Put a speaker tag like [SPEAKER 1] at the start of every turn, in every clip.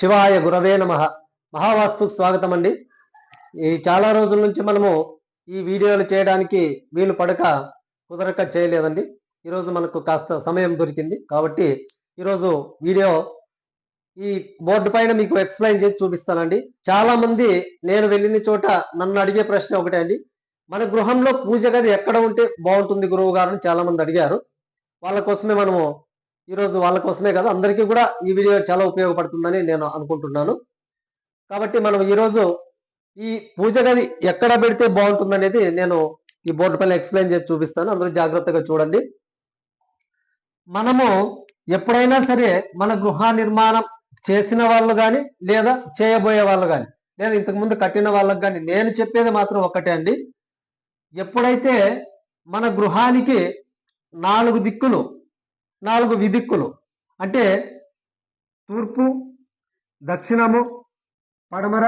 [SPEAKER 1] శివాయ గురవే నమః. మహావాస్తుకు స్వాగతం అండి. ఈ చాలా రోజుల నుంచి మనము ఈ వీడియోలు చేయడానికి వీలు పడక కుదరక చేయలేదండి. ఈరోజు మనకు కాస్త సమయం దొరికింది కాబట్టి ఈరోజు వీడియో ఈ బోర్డు పైన మీకు ఎక్స్ప్లెయిన్ చేసి చూపిస్తానండి. చాలా మంది నేను వెళ్ళిన చోట నన్ను అడిగే ప్రశ్న ఒకటే అండి, మన గృహంలో పూజ గది ఎక్కడ ఉంటే బాగుంటుంది గురువు గారు అని చాలా మంది అడిగారు. వాళ్ళ కోసమే మనము ఈరోజు వాళ్ళ కోసమే కదా, అందరికీ కూడా ఈ వీడియో చాలా ఉపయోగపడుతుందని నేను అనుకుంటున్నాను. కాబట్టి మనం ఈరోజు ఈ పూజ గది ఎక్కడ పెడితే బాగుంటుంది అనేది నేను ఈ బోర్డు పైన ఎక్స్ప్లెయిన్ చేసి చూపిస్తాను. అందరూ జాగ్రత్తగా చూడండి. మనము ఎప్పుడైనా సరే మన గృహ నిర్మాణం చేసిన వాళ్ళు కానీ లేదా చేయబోయే వాళ్ళు కానీ లేదా ఇంతకుముందు కట్టిన వాళ్ళకి కానీ నేను చెప్పేది మాత్రం ఒక్కటే అండి. ఎప్పుడైతే మన గృహానికి 4 దిక్కులు 4 విదిక్కులు అంటే తూర్పు, దక్షిణము, పడమర,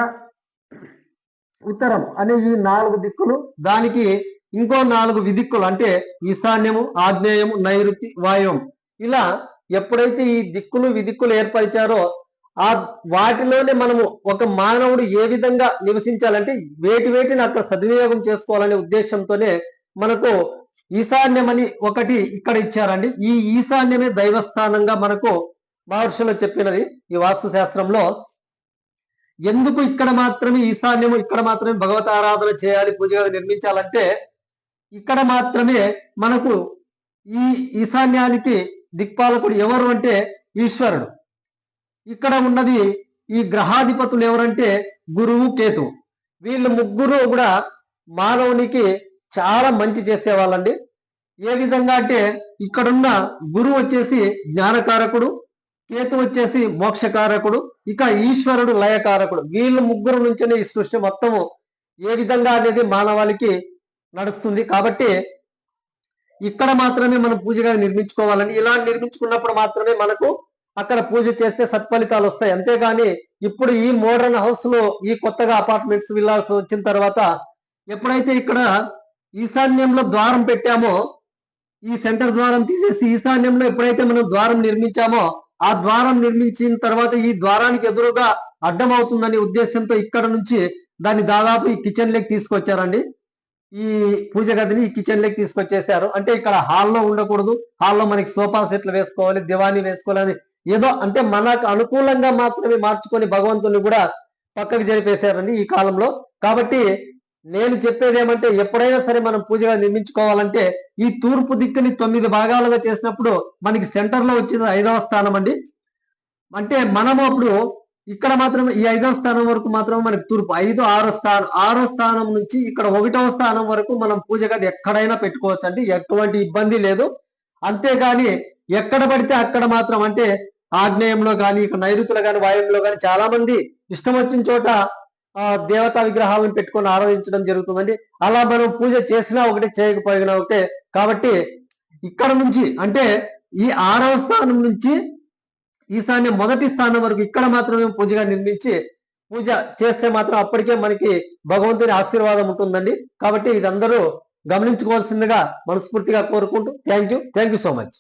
[SPEAKER 1] ఉత్తరం అనే ఈ 4 దిక్కులు, దానికి ఇంకో 4 విదిక్కులు అంటే ఈశాన్యము, ఆగ్నేయము, నైరుతి, వాయువం, ఇలా ఎప్పుడైతే ఈ దిక్కులు విదిక్కులు ఏర్పరిచారో ఆ వాటిలోనే మనము ఒక మానవుడు ఏ విధంగా నివసించాలంటే వేటిని అక్కడ సద్వినియోగం చేసుకోవాలనే ఉద్దేశంతోనే మనకు ఈశాన్యమని ఒకటి ఇక్కడ ఇచ్చారండి. ఈ ఈశాన్యమే దైవస్థానంగా మనకు మహర్షులు చెప్పినది ఈ వాస్తు శాస్త్రంలో. ఎందుకు ఇక్కడ మాత్రమే ఈశాన్యము, ఇక్కడ మాత్రమే భగవత ఆరాధన చేయాలి, పూజ నిర్మించాలంటే ఇక్కడ మాత్రమే మనకు ఈ ఈశాన్యానికి దిక్పాలకుడు ఎవరు అంటే ఈశ్వరుడు. ఇక్కడ ఉన్నది ఈ గ్రహాధిపతులు ఎవరంటే గురువు, కేతు. వీళ్ళు ముగ్గురు కూడా మానవునికి చాలా మంచి చేసేవాళ్ళండి. ఏ విధంగా అంటే ఇక్కడున్న గురువు వచ్చేసి జ్ఞానకారకుడు, కేతు వచ్చేసి మోక్షకారకుడు, ఇక ఈశ్వరుడు లయకారకుడు. వీళ్ళు ముగ్గురు నుంచే ఈ సృష్టి మొత్తము ఏ విధంగా అనేది మానవాళికి నడుస్తుంది. కాబట్టి ఇక్కడ మాత్రమే మనం పూజగా నిర్మించుకోవాలని, ఇలా నిర్మించుకున్నప్పుడు మాత్రమే మనకు అక్కడ పూజ చేస్తే సత్ఫలితాలు వస్తాయి. అంతేగాని ఇప్పుడు ఈ మోడర్న్ హౌస్ లో ఈ కొత్తగా అపార్ట్మెంట్స్ విల్లాస్ వచ్చిన తర్వాత ఎప్పుడైతే ఇక్కడ ఈశాన్యంలో ద్వారం పెట్టామో, ఈ సెంటర్ ద్వారం తీసేసి ఈశాన్యంలో ఎప్పుడైతే మనం ద్వారం నిర్మించామో ఆ ద్వారం నిర్మించిన తర్వాత ఈ ద్వారానికి ఎదురుగా అడ్డం అవుతుందనే ఉద్దేశంతో ఇక్కడ నుంచి దాన్ని దాదాపు ఈ కిచెన్ లెక్ తీసుకొచ్చారండి. ఈ పూజ గదిని ఈ కిచెన్ లెక్ తీసుకొచ్చేసారు. అంటే ఇక్కడ హాల్లో ఉండకూడదు, హాల్లో మనకి సోఫా సెట్లు వేసుకోవాలి, దివానీ వేసుకోవాలని ఏదో అంటే మనకు అనుకూలంగా మాత్రమే మార్చుకొని భగవంతుని కూడా పక్కకు జరిపేశారండి ఈ కాలంలో. కాబట్టి నేను చెప్పేది ఏమంటే ఎప్పుడైనా సరే మనం పూజగా నిర్మించుకోవాలంటే ఈ తూర్పు దిక్కుని 9 భాగాలుగా చేసినప్పుడు మనకి సెంటర్ లో వచ్చింది 5వ స్థానం అండి. అంటే మనము అప్పుడు ఇక్కడ మాత్రం ఈ 5వ స్థానం వరకు మాత్రం మనకి తూర్పు, 5, 6వ స్థానం నుంచి ఇక్కడ 1వ స్థానం వరకు మనం పూజ గది ఎక్కడైనా పెట్టుకోవచ్చు అండి, ఎటువంటి ఇబ్బంది లేదు. అంతేగాని ఎక్కడ పడితే అక్కడ మాత్రం అంటే ఆగ్నేయంలో కానీ ఇక నైరుతులు కానీ వాయువులో కానీ చాలా మంది ఇష్టం వచ్చిన చోట దేవతా విగ్రహాలను పెట్టుకొని ఆరాధించడం జరుగుతుందండి. అలా మనం పూజ చేసినా ఒకటే, చేయకపోయినా ఒకటే. కాబట్టి ఇక్కడ నుంచి అంటే ఈ 6వ స్థానం నుంచి ఈశాన్య 1వ స్థానం వరకు ఇక్కడ మాత్రమే పూజగా నిర్మించి పూజ చేస్తే మాత్రం అప్పటికే మనకి భగవంతుని ఆశీర్వాదం ఉంటుందండి. కాబట్టి ఇది అందరూ గమనించుకోవాల్సిందిగా మనస్ఫూర్తిగా కోరుకుంటూ థ్యాంక్ యూ సో మచ్.